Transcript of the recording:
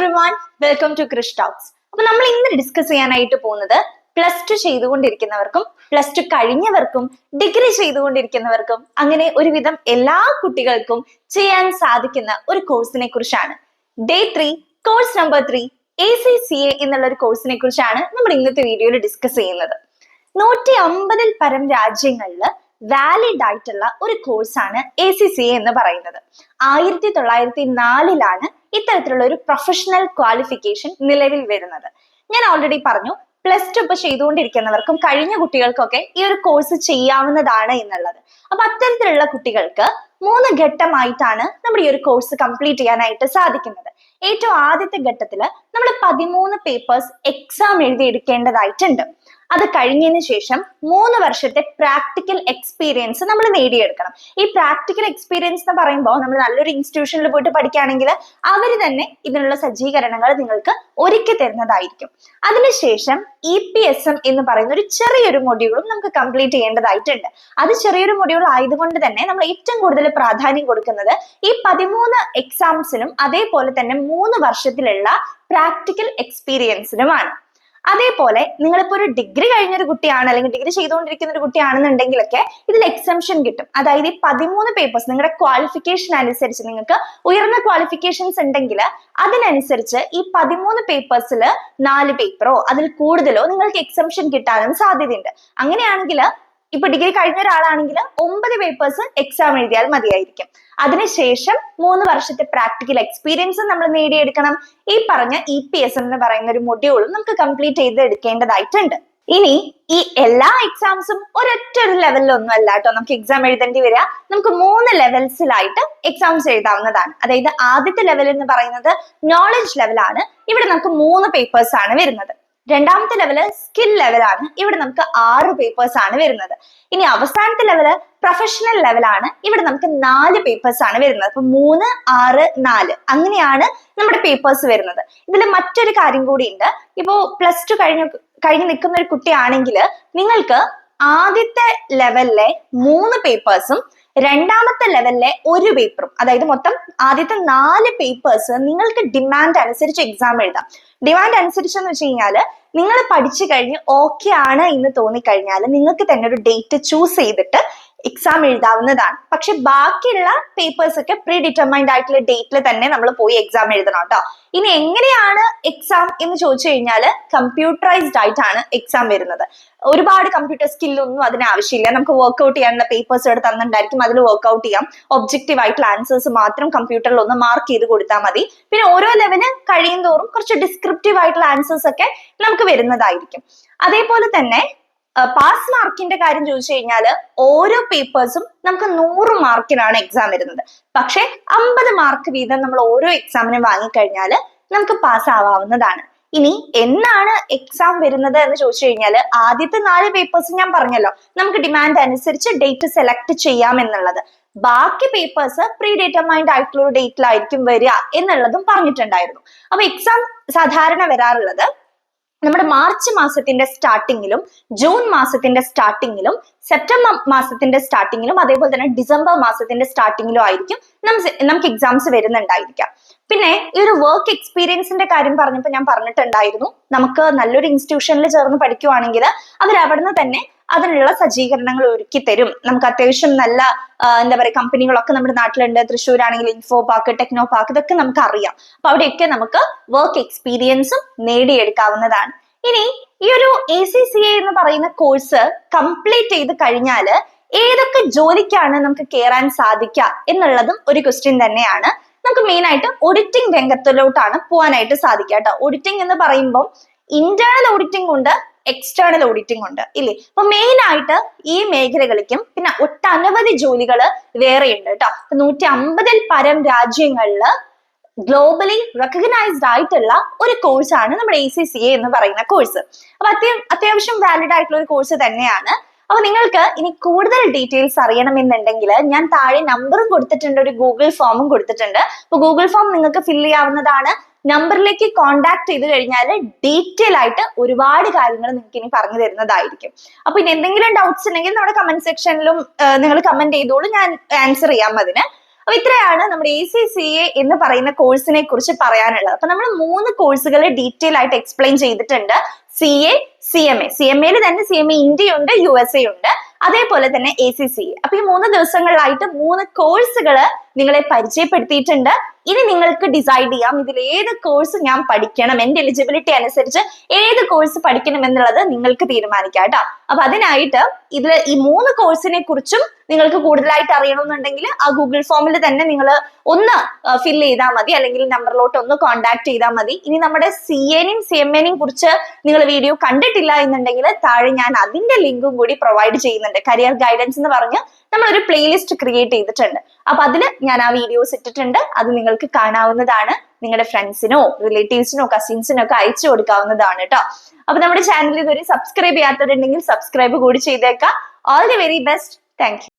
Everyone, welcome to Krish talks. അപ്പൊ നമ്മൾ ഇന്ന് ഡിസ്കസ് ചെയ്യാനായിട്ട് പോകുന്നത് +2 ചെയ്തുകൊണ്ടിരിക്കുന്നവർക്കും +2 കഴിഞ്ഞവർക്കും ഡിഗ്രി ചെയ്തുകൊണ്ടിരിക്കുന്നവർക്കും അങ്ങനെ ഒരുവിധം എല്ലാ കുട്ടികൾക്കും ചെയ്യാൻ സാധിക്കുന്ന ഒരു കോഴ്സിനെ കുറിച്ചാണ്. ഡേ 3 കോഴ്സ് നമ്പർ 3 ACCA എന്നുള്ള ഒരു കോഴ്സിനെ കുറിച്ചാണ് നമ്മൾ ഇന്നത്തെ വീഡിയോയിൽ ഡിസ്കസ് ചെയ്യുന്നത്. 150-ൽ പരം രാജ്യങ്ങളിൽ വാലിഡ് ആയിട്ടുള്ള ഒരു കോഴ്സാണ് ACCA എന്ന് പറയുന്നത്. 1904 ഇത്തരത്തിലുള്ള ഒരു പ്രൊഫഷണൽ ക്വാളിഫിക്കേഷൻ നിലവിൽ വരുന്നത്. ഞാൻ ഓൾറെഡി പറഞ്ഞു, +2 ഇപ്പൊ ചെയ്തുകൊണ്ടിരിക്കുന്നവർക്കും കഴിഞ്ഞ കുട്ടികൾക്കൊക്കെ ഈ ഒരു കോഴ്സ് ചെയ്യാവുന്നതാണ് എന്നുള്ളത്. അപ്പൊ അത്തരത്തിലുള്ള കുട്ടികൾക്ക് 3 ഘട്ടമായിട്ടാണ് നമ്മൾ ഈ ഒരു കോഴ്സ് കംപ്ലീറ്റ് ചെയ്യാനായിട്ട് സാധിക്കുന്നത്. ഏറ്റവും ആദ്യത്തെ ഘട്ടത്തില് നമ്മൾ 13 പേപ്പേഴ്സ് എക്സാം എഴുതിയെടുക്കേണ്ടതായിട്ടുണ്ട്. അത് കഴിഞ്ഞതിന് ശേഷം 3 വർഷത്തെ പ്രാക്ടിക്കൽ എക്സ്പീരിയൻസ് നമ്മൾ നേടിയെടുക്കണം. ഈ പ്രാക്ടിക്കൽ എക്സ്പീരിയൻസ് എന്ന് പറയുമ്പോൾ നമ്മൾ നല്ലൊരു ഇൻസ്റ്റിറ്റ്യൂഷനിൽ പോയിട്ട് പഠിക്കുകയാണെങ്കിൽ അവർ തന്നെ ഇതിനുള്ള സജ്ജീകരണങ്ങൾ നിങ്ങൾക്ക് ഒരുക്കി തരുന്നതായിരിക്കും. അതിനുശേഷം EPSM എന്ന് പറയുന്ന ഒരു ചെറിയൊരു മൊഡ്യൂളും നമുക്ക് കംപ്ലീറ്റ് ചെയ്യേണ്ടതായിട്ടുണ്ട്. അത് ചെറിയൊരു മൊഡ്യൂൾ ആയതുകൊണ്ട് തന്നെ നമ്മൾ ഏറ്റവും കൂടുതൽ പ്രാധാന്യം കൊടുക്കുന്നത് ഈ 13 എക്സാംസിനും അതേപോലെ തന്നെ 3 വർഷത്തിലുള്ള പ്രാക്ടിക്കൽ എക്സ്പീരിയൻസിനുമാണ്. അതേപോലെ നിങ്ങളിപ്പോ ഒരു ഡിഗ്രി കഴിഞ്ഞൊരു കുട്ടിയാണ് അല്ലെങ്കിൽ ഡിഗ്രി ചെയ്തുകൊണ്ടിരിക്കുന്ന ഒരു കുട്ടിയാണെന്നുണ്ടെങ്കിലൊക്കെ ഇതിൽ എക്സംഷൻ കിട്ടും. അതായത് ഈ 13 പേപ്പേഴ്സ് നിങ്ങളുടെ ക്വാളിഫിക്കേഷൻ അനുസരിച്ച്, നിങ്ങൾക്ക് ഉയർന്ന ക്വാളിഫിക്കേഷൻസ് ഉണ്ടെങ്കിൽ അതിനനുസരിച്ച് ഈ 13 പേപ്പേഴ്സിൽ 4 പേപ്പറോ അതിൽ കൂടുതലോ നിങ്ങൾക്ക് എക്സംഷൻ കിട്ടാനും സാധ്യതയുണ്ട്. അങ്ങനെയാണെങ്കിൽ ഇപ്പൊ ഡിഗ്രി കഴിഞ്ഞ ഒരാളാണെങ്കിൽ 9 പേപ്പേഴ്സ് എക്സാം എഴുതിയാൽ മതിയായിരിക്കും. അതിനുശേഷം 3 വർഷത്തെ പ്രാക്ടിക്കൽ എക്സ്പീരിയൻസ് നമ്മൾ നേടിയെടുക്കണം. ഈ പറഞ്ഞ EPSM എന്ന് പറയുന്ന ഒരു മൊഡ്യൂളും നമുക്ക് കംപ്ലീറ്റ് ചെയ്ത് എടുക്കേണ്ടതായിട്ടുണ്ട്. ഇനി ഈ എല്ലാ എക്സാംസും ഒരൊറ്റ ഒരു ലെവലിലൊന്നും അല്ല കേട്ടോ നമുക്ക് എക്സാം എഴുതേണ്ടി വരിക. നമുക്ക് 3 ലെവൽസിലായിട്ട് എക്സാംസ് എഴുതാവുന്നതാണ്. അതായത് ആദ്യത്തെ ലെവൽ എന്ന് പറയുന്നത് നോളജ് ലെവലാണ്. ഇവിടെ നമുക്ക് 3 പേപ്പേഴ്സ് ആണ് വരുന്നത്. രണ്ടാമത്തെ ലെവല് സ്കിൽ ലെവലാണ്. ഇവിടെ നമുക്ക് 6 പേപ്പേഴ്സ് ആണ് വരുന്നത്. ഇനി അവസാനത്തെ ലെവല് പ്രൊഫഷണൽ ലെവലാണ്. ഇവിടെ നമുക്ക് 4 പേപ്പേഴ്സ് ആണ് വരുന്നത്. അപ്പൊ 3, 6, 4 അങ്ങനെയാണ് നമ്മുടെ പേപ്പേഴ്സ് വരുന്നത്. ഇതിൽ മറ്റൊരു കാര്യം കൂടി ഉണ്ട്. ഇപ്പോ +2 കഴിഞ്ഞ് നിൽക്കുന്ന ഒരു കുട്ടിയാണെങ്കിൽ നിങ്ങൾക്ക് ആദ്യത്തെ ലെവലിലെ 3 പേപ്പേഴ്സും രണ്ടാമത്തെ ലെവലിലെ 1 പേപ്പറും, അതായത് മൊത്തം ആദ്യത്തെ 4 പേപ്പേഴ്സ് നിങ്ങൾക്ക് ഡിമാൻഡ് അനുസരിച്ച് എക്സാം എഴുതാം. ഡിമാൻഡ് അനുസരിച്ചെന്ന് വെച്ച് കഴിഞ്ഞാൽ നിങ്ങൾ പഠിച്ചു കഴിഞ്ഞ് ഓക്കെ ആണ് എന്ന് തോന്നിക്കഴിഞ്ഞാൽ നിങ്ങൾക്ക് തന്നെ ഒരു ഡേറ്റ് ചൂസ് ചെയ്തിട്ട് എക്സാം എഴുതാവുന്നതാണ്. പക്ഷെ ബാക്കിയുള്ള പേപ്പേഴ്സ് ഒക്കെ പ്രീ ഡിറ്റർമൈൻഡ് ആയിട്ടുള്ള ഡേറ്റിൽ തന്നെ നമ്മൾ പോയി എക്സാം എഴുതണം കേട്ടോ. ഇനി എങ്ങനെയാണ് എക്സാം എന്ന് ചോദിച്ചു കഴിഞ്ഞാൽ കമ്പ്യൂട്ടറൈസ്ഡ് ആയിട്ടാണ് എക്സാം വരുന്നത്. ഒരുപാട് കമ്പ്യൂട്ടർ സ്കില്ലൊന്നും അതിന് ആവശ്യമില്ല. നമുക്ക് വർക്ക്ഔട്ട് ചെയ്യാനുള്ള പേപ്പേഴ്സ് ഇവിടെ തന്നിട്ടുണ്ടായിരിക്കും, അതിൽ വർക്ക്ഔട്ട് ചെയ്യാം. ഒബ്ജക്റ്റീവ് ആയിട്ടുള്ള ആൻസേഴ്സ് മാത്രം കമ്പ്യൂട്ടറിൽ ഒന്ന് മാർക്ക് ചെയ്ത് കൊടുത്താൽ മതി. പിന്നെ ഓരോ ലെവല് കഴിയും തോറും കുറച്ച് ഡിസ്ക്രിപ്റ്റീവ് ആയിട്ടുള്ള ആൻസേഴ്സ് ഒക്കെ നമുക്ക് വരുന്നതായിരിക്കും. അതേപോലെ തന്നെ പാസ് മാർക്കിന്റെ കാര്യം ചോദിച്ചു കഴിഞ്ഞാൽ ഓരോ പേപ്പേഴ്സും നമുക്ക് 100 മാർക്കിനാണ് എക്സാം വരുന്നത്. പക്ഷെ 50 മാർക്ക് വീതം നമ്മൾ ഓരോ എക്സാമിനും വാങ്ങിക്കഴിഞ്ഞാൽ നമുക്ക് പാസ് ആവാവുന്നതാണ്. ഇനി എന്നാണ് എക്സാം വരുന്നത് എന്ന് ചോദിച്ചു കഴിഞ്ഞാൽ ആദ്യത്തെ 4 പേപ്പേഴ്സ് ഞാൻ പറഞ്ഞല്ലോ നമുക്ക് ഡിമാൻഡ് അനുസരിച്ച് ഡേറ്റ് സെലക്ട് ചെയ്യാം എന്നുള്ളത്. ബാക്കി പേപ്പേഴ്സ് പ്രീ ഡിറ്റർമൈൻഡ് ആയിട്ടുള്ള ഒരു ഡേറ്റിലായിരിക്കും വരിക എന്നുള്ളതും പറഞ്ഞിട്ടുണ്ടായിരുന്നു. അപ്പൊ എക്സാം സാധാരണ വരാറുള്ളത് നമ്മുടെ മാർച്ച് മാസത്തിന്റെ സ്റ്റാർട്ടിങ്ങിലും ജൂൺ മാസത്തിന്റെ സ്റ്റാർട്ടിങ്ങിലും സെപ്റ്റംബർ മാസത്തിന്റെ സ്റ്റാർട്ടിങ്ങിലും അതേപോലെ തന്നെ ഡിസംബർ മാസത്തിന്റെ സ്റ്റാർട്ടിങ്ങിലും ആയിരിക്കും നമുക്ക് എക്സാംസ് വരുന്നുണ്ടായിരിക്കാം. പിന്നെ ഈ ഒരു വർക്ക് എക്സ്പീരിയൻസിന്റെ കാര്യം പറഞ്ഞപ്പോൾ ഞാൻ പറഞ്ഞിട്ടുണ്ടായിരുന്നു, നമുക്ക് നല്ലൊരു ഇൻസ്റ്റിറ്റ്യൂഷനിൽ ചേർന്ന് പഠിക്കുവാണെങ്കിൽ അവർ അവിടുന്ന് തന്നെ അതിനുള്ള സജ്ജീകരണങ്ങൾ ഒരുക്കി തരും. നമുക്ക് അത്യാവശ്യം നല്ല എന്താ പറയുക കമ്പനികളൊക്കെ നമ്മുടെ നാട്ടിലുണ്ട്. തൃശ്ശൂരാണെങ്കിൽ ഇൻഫോ പാർക്ക്, ടെക്നോ പാർക്ക്, ഇതൊക്കെ നമുക്ക് അറിയാം. അപ്പൊ അവിടെയൊക്കെ നമുക്ക് വർക്ക് എക്സ്പീരിയൻസും നേടിയെടുക്കാവുന്നതാണ്. ഇനി ഈ ഒരു ACCA എന്ന് പറയുന്ന കോഴ്സ് കംപ്ലീറ്റ് ചെയ്ത് കഴിഞ്ഞാൽ ഏതൊക്കെ ജോലിക്കാണ് നമുക്ക് കയറാൻ സാധിക്കുക എന്നുള്ളതും ഒരു ക്വസ്റ്റ്യൻ തന്നെയാണ്. നമുക്ക് മെയിൻ ആയിട്ട് ഓഡിറ്റിംഗ് രംഗത്തിലോട്ടാണ് പോകാനായിട്ട് സാധിക്കുക കേട്ടോ. ഓഡിറ്റിംഗ് എന്ന് പറയുമ്പോൾ ഇന്റേണൽ ഓഡിറ്റിംഗ് ഉണ്ട്, എക്സ്റ്റേണൽ ഓഡിറ്റിംഗ് ഉണ്ട് ഇല്ലേ. അപ്പൊ മെയിൻ ആയിട്ട് ഈ മേഖലകളിലേക്കും പിന്നെ ഒട്ടനവധി ജോലികൾ വേറെ ഉണ്ട് കേട്ടോ. 150-ൽ പരം രാജ്യങ്ങളിൽ ഗ്ലോബലി റെക്കഗ്നൈസ്ഡ് ആയിട്ടുള്ള ഒരു കോഴ്സാണ് നമ്മുടെ ACCA എന്ന് പറയുന്ന കോഴ്സ്. അപ്പൊ അത്യാവശ്യം വാലിഡ് ആയിട്ടുള്ള ഒരു കോഴ്സ് തന്നെയാണ്. അപ്പൊ നിങ്ങൾക്ക് ഇനി കൂടുതൽ ഡീറ്റെയിൽസ് അറിയണമെന്നുണ്ടെങ്കിൽ ഞാൻ താഴെ നമ്പറും കൊടുത്തിട്ടുണ്ട്, ഒരു ഗൂഗിൾ ഫോമും കൊടുത്തിട്ടുണ്ട്. അപ്പൊ ഗൂഗിൾ ഫോം നിങ്ങൾക്ക് ഫില്ല് ചെയ്യാവുന്നതാണ്. നമ്പറിലേക്ക് കോൺടാക്ട് ചെയ്ത് കഴിഞ്ഞാൽ ഡീറ്റെയിൽ ആയിട്ട് ഒരുപാട് കാര്യങ്ങൾ നിങ്ങൾക്ക് ഇനി പറഞ്ഞു തരുന്നതായിരിക്കും. അപ്പൊ ഇനി എന്തെങ്കിലും ഡൗട്ട്സ് ഉണ്ടെങ്കിൽ നമ്മുടെ കമന്റ് സെക്ഷനിലും നിങ്ങൾ കമന്റ് ചെയ്തോളൂ, ഞാൻ ആൻസർ ചെയ്യാം അതിന്. അപ്പൊ ഇത്രയാണ് നമ്മുടെ ACCA എന്ന് പറയുന്ന കോഴ്സിനെ കുറിച്ച് പറയാനുള്ളത്. അപ്പൊ നമ്മൾ 3 കോഴ്സുകൾ ഡീറ്റെയിൽ ആയിട്ട് എക്സ്പ്ലെയിൻ ചെയ്തിട്ടുണ്ട്. CA, CMA. CMAയിൽ തന്നെ CMA ഇന്ത്യ ഉണ്ട്, USA ഉണ്ട്, അതേപോലെ തന്നെ ACCA. അപ്പൊ ഈ 3 ദിവസങ്ങളിലായിട്ട് 3 കോഴ്സുകൾ നിങ്ങളെ പരിചയപ്പെടുത്തിയിട്ടുണ്ട്. ഇനി നിങ്ങൾക്ക് ഡിസൈഡ് ചെയ്യാം ഇതിൽ ഏത് കോഴ്സ് ഞാൻ പഠിക്കണം, എന്റെ എലിജിബിലിറ്റി അനുസരിച്ച് ഏത് കോഴ്സ് പഠിക്കണം എന്നുള്ളത് നിങ്ങൾക്ക് തീരുമാനിക്കാം കേട്ടോ. അപ്പൊ അതിനായിട്ട് ഇതിൽ ഈ 3 കോഴ്സിനെ കുറിച്ചും നിങ്ങൾക്ക് കൂടുതലായിട്ട് അറിയണമെന്നുണ്ടെങ്കിൽ ആ ഗൂഗിൾ ഫോമിൽ തന്നെ നിങ്ങൾ ഒന്ന് ഫിൽ ചെയ്താൽ മതി, അല്ലെങ്കിൽ നമ്പറിലോട്ട് ഒന്ന് കോൺടാക്ട് ചെയ്താൽ മതി. ഇനി നമ്മുടെ CAനെയും CMAനെയും കുറിച്ച് നിങ്ങൾ വീഡിയോ കണ്ടിട്ടില്ല എന്നുണ്ടെങ്കിൽ താഴെ ഞാൻ അതിന്റെ ലിങ്കും കൂടി പ്രൊവൈഡ് ചെയ്യുന്നുണ്ട്. കരിയർ ഗൈഡൻസ് എന്ന് പറഞ്ഞ് നമ്മളൊരു പ്ലേലിസ്റ്റ് ക്രിയേറ്റ് ചെയ്തിട്ടുണ്ട്. അപ്പൊ അതിൽ ഞാൻ ആ വീഡിയോസ് ഇട്ടിട്ടുണ്ട്, അത് നിങ്ങൾക്ക് കാണാവുന്നതാണ്. നിങ്ങളുടെ ഫ്രണ്ട്സിനോ റിലേറ്റീവ്സിനോ കസിൻസിനോ ഒക്കെ അയച്ചു കൊടുക്കാവുന്നതാണ് കേട്ടോ. അപ്പൊ നമ്മുടെ ചാനൽ ഇതുവരെ സബ്സ്ക്രൈബ് ചെയ്യാത്തവരുണ്ടെങ്കിൽ സബ്സ്ക്രൈബ് കൂടി ചെയ്തേക്കാം. All the very best. Thank you.